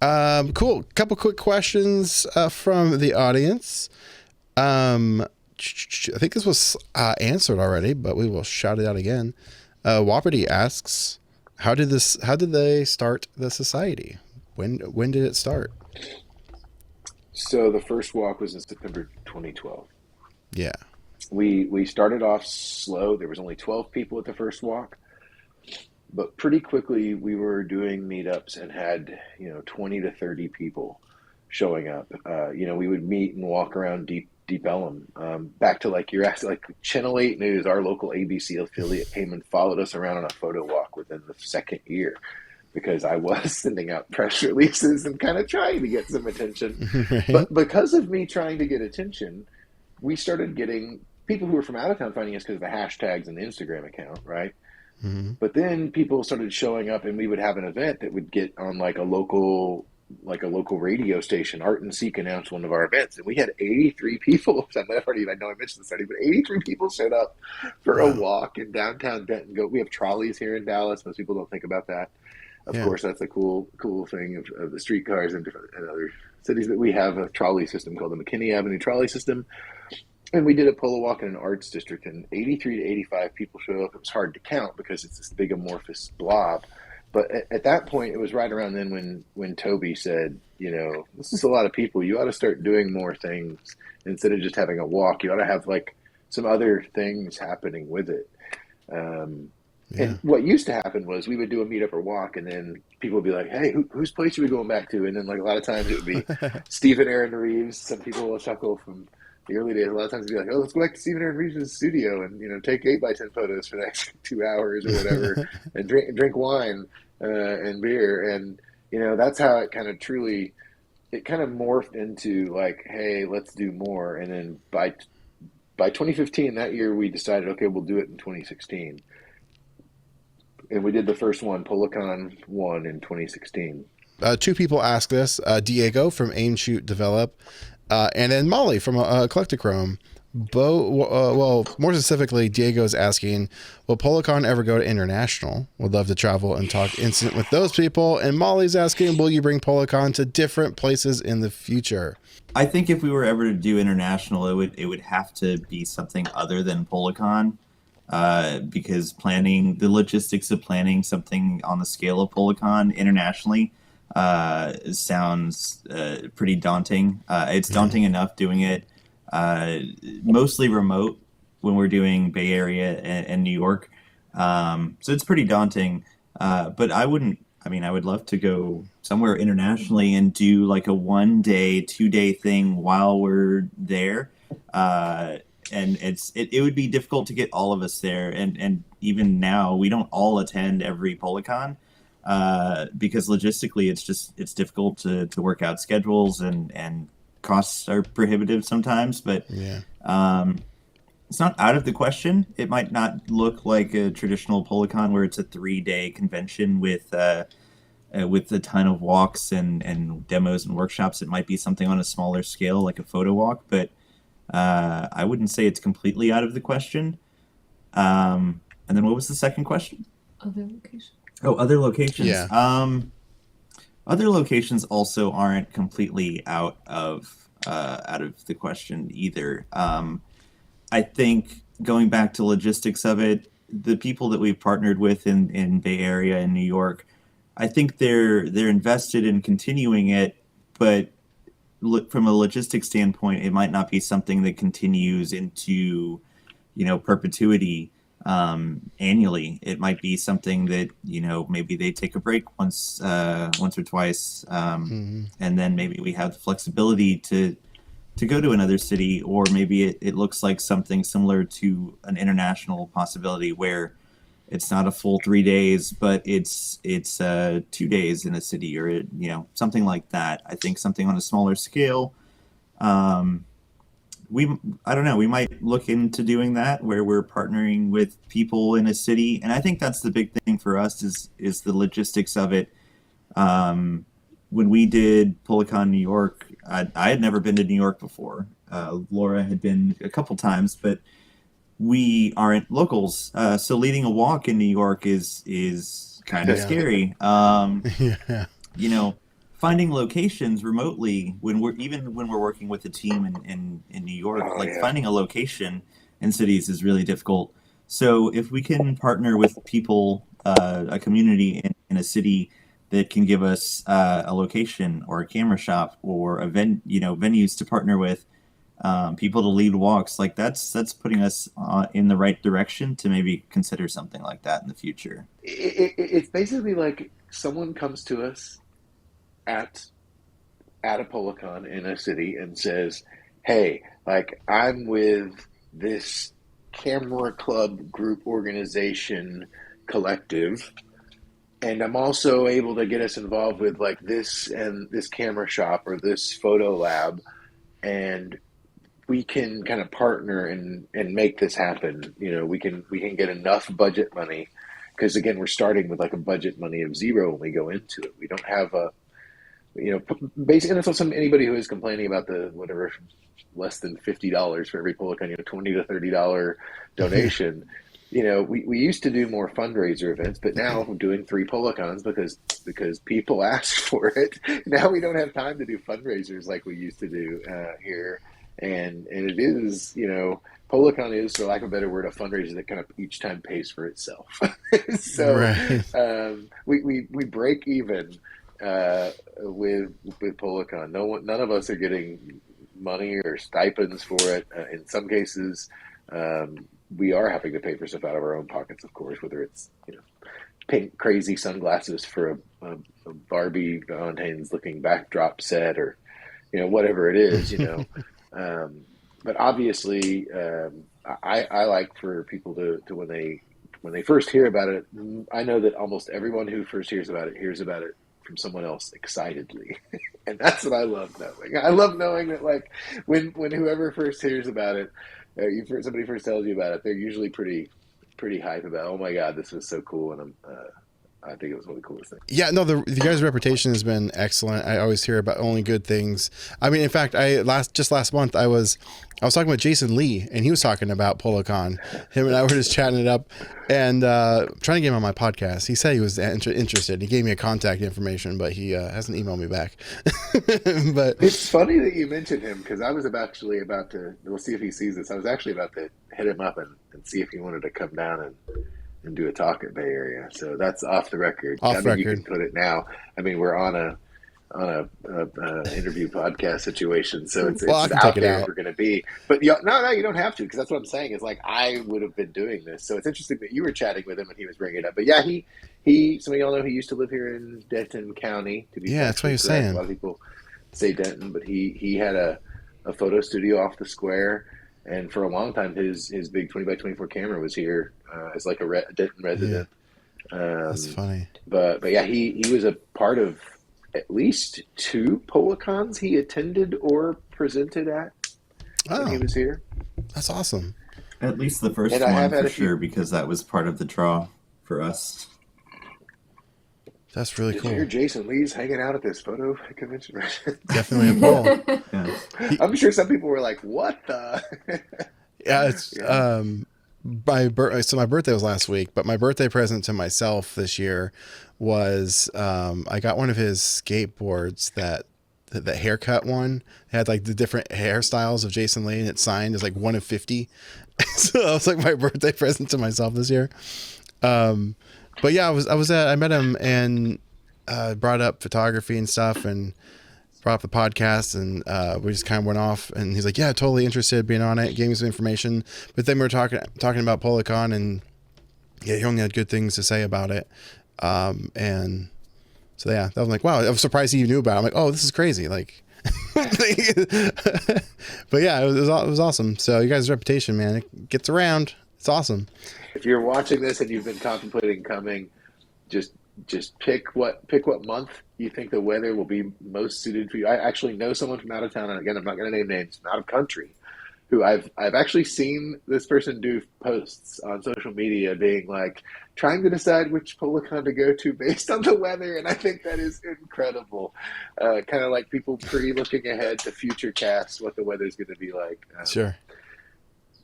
Cool. Couple quick questions from the audience. I think this was answered already, but we will shout it out again. Wapiti asks, how did they start the society? When did it start? So the first walk was in September 2012. Yeah. We started off slow. There was only 12 people at the first walk. But pretty quickly, we were doing meetups and had 20 to 30 people showing up. We would meet and walk around Deep Ellum. Back to like you're asking, like Channel 8 News, our local ABC affiliate came and followed us around on a photo walk within the second year because I was sending out press releases and kind of trying to get some attention. Right. But because of me trying to get attention, we started getting people who were from out of town finding us because of the hashtags and the Instagram account, right? Mm-hmm. But then people started showing up, and we would have an event that would get on like a local radio station. Art and Seek announced one of our events, and we had 83 people. I know I mentioned this already, but 83 people showed up for a walk in downtown Denton. We have trolleys here in Dallas. Most people don't think about that. Of course, that's a cool thing of the streetcars and other cities that we have a trolley system called the McKinney Avenue Trolley System. And we did a polo walk in an arts district, and 83 to 85 people showed up. It was hard to count because it's this big amorphous blob. But at that point, it was right around then when Toby said, this is a lot of people. You ought to start doing more things instead of just having a walk. You ought to have like some other things happening with it. And what used to happen was we would do a meetup or walk, and then people would be like, hey, whose place are we going back to? And then like a lot of times it would be Steve and Aaron Reeves. Some people will chuckle from the early days. A lot of times it'd be like, oh, let's go back to Steve and Aaron Reeves' studio and take 8x10 photos for the next 2 hours or whatever and drink wine and beer. And, that's how it kind of morphed into like, hey, let's do more. And then by 2015, that year, we decided, okay, we'll do it in 2016. And we did the first one, Polacon 1 in 2016. Two people ask this, Diego from Aim, Shoot, Develop, and then Molly from Eclectichrome. Well, more specifically, Diego's asking, will Polacon ever go to international? Would love to travel and talk incident with those people. And Molly's asking, will you bring Polacon to different places in the future? I think if we were ever to do international, it would have to be something other than Polacon. Because the logistics of planning something on the scale of Polacon internationally sounds pretty daunting. It's daunting enough doing it mostly remote when we're doing Bay Area and New York. So it's pretty daunting. But I would love to go somewhere internationally and do like a 1 day, 2 day thing while we're there. And it would be difficult to get all of us there. And even now, we don't all attend every Polacon because logistically, it's difficult to work out schedules and costs are prohibitive sometimes. But it's not out of the question. It might not look like a traditional Polacon where it's a 3-day convention with a ton of walks and demos and workshops. It might be something on a smaller scale, like a photo walk, but I wouldn't say it's completely out of the question. And then what was the second question? Other locations. Oh, other locations. Yeah. Other locations also aren't completely out of the question either. I think going back to logistics of it, the people that we've partnered with in Bay Area and New York, I think they're invested in continuing it, but from a logistics standpoint, it might not be something that continues into, perpetuity annually. It might be something that, maybe they take a break once or twice, and then maybe we have the flexibility to go to another city, or maybe it looks like something similar to an international possibility where it's not a full 3 days, but it's 2 days in a city, or something like that. I think something on a smaller scale. I don't know. We might look into doing that where we're partnering with people in a city, and I think that's the big thing for us is the logistics of it. When we did Polacon New York, I had never been to New York before. Laura had been a couple times, but we aren't locals, so leading a walk in New York is kind of scary. Finding locations remotely when we're working with a team in New York, finding a location in cities is really difficult. So if we can partner with people, a community in a city that can give us a location or a camera shop or venues to partner with, people to lead walks. Like that's putting us in the right direction to maybe consider something like that in the future. It's basically like someone comes to us at a Polacon in a city and says, hey, like I'm with this camera club group organization collective, and I'm also able to get us involved with like this and this camera shop or this photo lab, and we can kind of partner and make this happen. You know, we can get enough budget money, because again, we're starting with like a budget money of zero when we go into it. We don't have a, you know, basically, and that's what anybody who is complaining about the whatever less than $50 for every Polacon, you know, $20 to $30 donation. You know, we used to do more fundraiser events, but now we're doing 3 Polacons because people asked for it. Now we don't have time to do fundraisers like we used to do here. And it is, you know, Polacon is, for lack of a better word, a fundraiser that kind of each time pays for itself. So Right. we break even with Polacon. None of us are getting money or stipends for it. In some cases, we are having to pay for stuff out of our own pockets, of course, whether it's, you know, pink crazy sunglasses for a Barbie Valentine's looking backdrop set, or, you know, whatever it is, you know. But obviously, I like for people to when they first hear about it, I know that almost everyone who first hears about it from someone else excitedly. And that's what I love knowing. I love knowing that, like, when whoever first hears about it, somebody first tells you about it, they're usually pretty hype about, oh my God, this was so cool. And I think it was one of the coolest things. Yeah, no, the guys' reputation has been excellent. I always hear about only good things. I mean, in fact, last month I was talking with Jason Lee, and he was talking about Polacon. Him and I were just chatting it up and trying to get him on my podcast. He said he was interested. He gave me a contact information, but he hasn't emailed me back. But it's funny that you mentioned him, because I was about to, we'll see if he sees this. I was actually about to hit him up and see if he wanted to come down and do a talk at Bay Area. So that's off the record. Off record. You can put it now. I mean, we're on a interview podcast situation, so it's out there if we're going to be. But no, you don't have to, because that's what I'm saying. Is like, I would have been doing this. So it's interesting that you were chatting with him and he was bringing it up. But yeah, he some of y'all know he used to live here in Denton County. To be that's what he was saying. A lot of people say Denton, but he had a photo studio off the square. And for a long time, his big 20 by 24 camera was here as like a Denton resident. Yeah. That's funny. But yeah, he was a part of at least 2 Polacons he attended or presented at when he was here. That's awesome. At least the first one for sure, because that was part of the draw for us. That's really cool. Did you hear Jason Lee's hanging out at this photo convention? Definitely a pull. Yeah. I'm sure some people were like, "What the?" Yeah, it's my birthday was last week, but my birthday present to myself this year was I got one of his skateboards, that the haircut one. It had like the different hairstyles of Jason Lee, and it's signed as like 1 of 50. So that was like my birthday present to myself this year. But yeah, I met him and brought up photography and stuff, and brought up the podcast, and we just kind of went off, and he's like, yeah, totally interested in being on it, gave me some information. But then we were talking about Polacon, and yeah, he only had good things to say about it. And so yeah, I was like, wow, I was surprised he knew about it. I'm like, oh, this is crazy. Like, but yeah, it was awesome. So you guys' reputation, man, it gets around. It's awesome. If you're watching this and you've been contemplating coming, just pick what month you think the weather will be most suited for you. I actually know someone from out of town, and again, I'm not going to name names, from out of country, who I've actually seen this person do posts on social media being like, trying to decide which Polacon to go to based on the weather, and I think that is incredible. Kind of like people looking ahead to future casts what the weather's going to be like. Sure.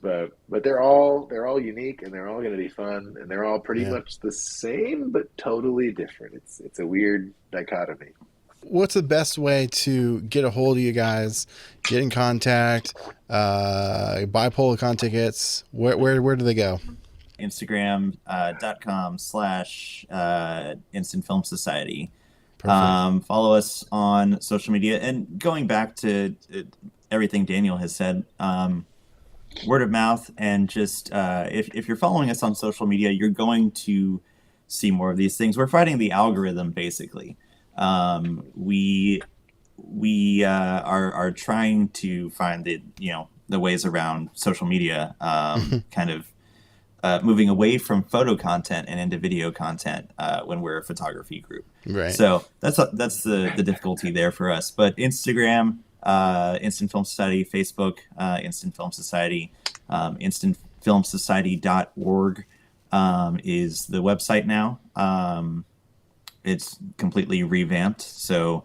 But they're all unique, and they're all going to be fun, and they're all pretty much the same but totally different. It's a weird dichotomy. What's the best way to get a hold of you guys, get in contact, buy Polacon tickets? Where do they go? Instagram.com/Instant Film Society. Follow us on social media. And going back to everything Daniel has said. Word of mouth, and just if you're following us on social media, you're going to see more of these things. We're fighting the algorithm, basically. We are trying to find the ways around social media, kind of moving away from photo content and into video content when we're a photography group. Right. So that's the difficulty there for us. But Instagram, Instant Film Society, Facebook, Instant Film Society, instantfilmsociety.org is the website now. It's completely revamped. So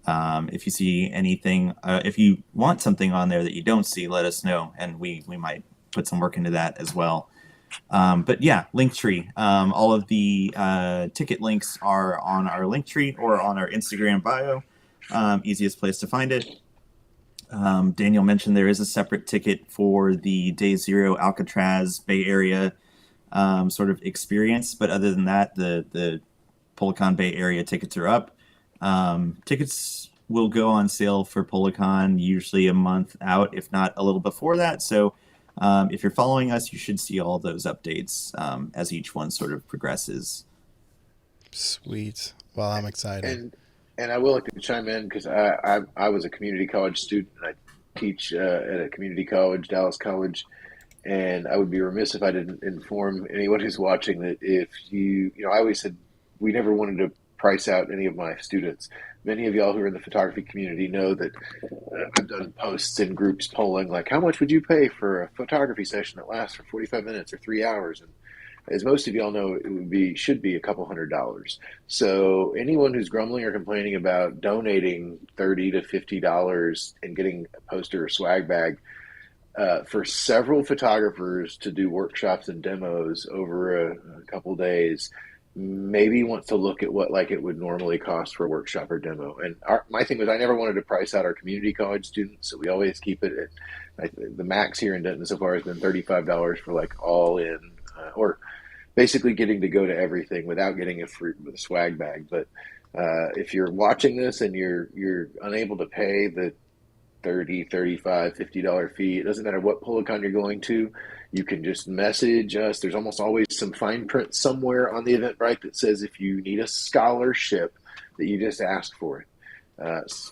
if you see anything, if you want something on there that you don't see, let us know, and we might put some work into that as well. But yeah, Linktree. All of the ticket links are on our Linktree or on our Instagram bio. Easiest place to find it. Daniel mentioned there is a separate ticket for the Day Zero Alcatraz Bay Area sort of experience, but other than that, the Polacon Bay Area tickets are up. Tickets will go on sale for Polacon usually a month out, if not a little before that. So if you're following us, you should see all those updates as each one sort of progresses. Sweet. Well, I'm excited. And I will like to chime in because I was a community college student. I teach at a community college, Dallas College, and I would be remiss if I didn't inform anyone who's watching that if I always said we never wanted to price out any of my students. Many of y'all who are in the photography community know that I've done posts in groups polling like, how much would you pay for a photography session that lasts for 45 minutes or 3 hours? And as most of y'all know, it should be a couple $100s. So anyone who's grumbling or complaining about donating $30 to $50 and getting a poster or swag bag for several photographers to do workshops and demos over a couple days, maybe wants to look at what it would normally cost for a workshop or demo. And my thing was I never wanted to price out our community college students, so we always keep it at the max here in Denton so far has been $35 for all in, or basically getting to go to everything without getting a swag bag. But if you're watching this and you're unable to pay the $30, $35, $50 fee, it doesn't matter what Polacon you're going to. You can just message us. There's almost always some fine print somewhere on the Eventbrite that says if you need a scholarship that you just ask for it.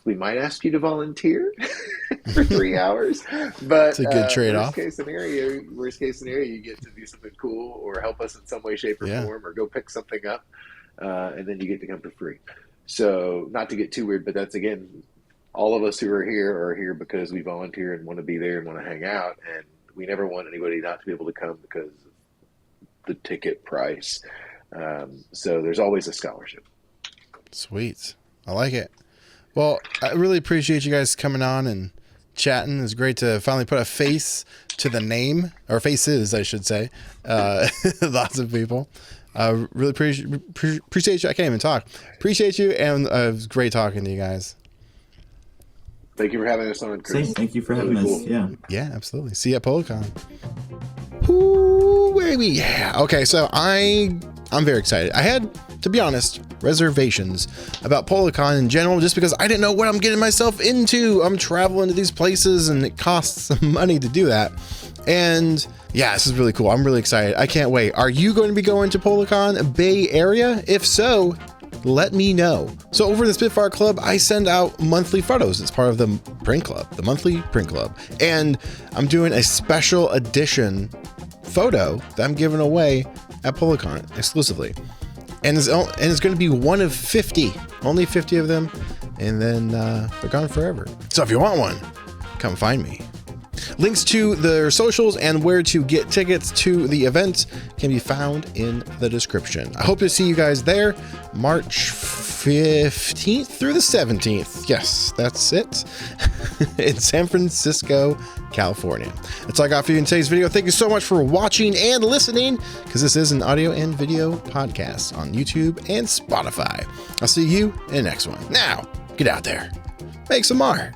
We might ask you to volunteer for 3 hours, but it's a good trade-off. Worst case scenario, you get to do something cool or help us in some way, shape, or form, or go pick something up, and then you get to come for free. So not to get too weird, but that's, again, all of us who are here because we volunteer and want to be there and want to hang out, and we never want anybody not to be able to come because of the ticket price. So there's always a scholarship. Sweet. I like it. Well, I really appreciate you guys coming on and chatting. It's great to finally put a face to the name, or faces, I should say. Lots of people. Really appreciate you. I can't even talk. Appreciate you, and it was great talking to you guys. Thank you for having us on, Chris. Thank you for having us. Yeah. Yeah, absolutely. See you at Polacon. Ooh, baby. Yeah. Okay, so I'm very excited. I had, to be honest, reservations about Polacon in general, just because I didn't know what I'm getting myself into. I'm traveling to these places and it costs some money to do that. And yeah, this is really cool. I'm really excited. I can't wait. Are you going to be going to Polacon Bay Area? If so, let me know. So over in the Spitfire Club, I send out monthly photos. It's part of the print club, the monthly print club. And I'm doing a special edition photo that I'm giving away at Polacon exclusively. And it's going to be one of 50, only 50 of them. And then they're gone forever. So if you want one, come find me. Links to their socials and where to get tickets to the event can be found in the description. I hope to see you guys there March 15th through the 17th. Yes, that's it. In San Francisco, California. That's all I got for you in today's video. Thank you so much for watching and listening, because this is an audio and video podcast on YouTube and Spotify. I'll see you in the next one. Now, get out there. Make some art.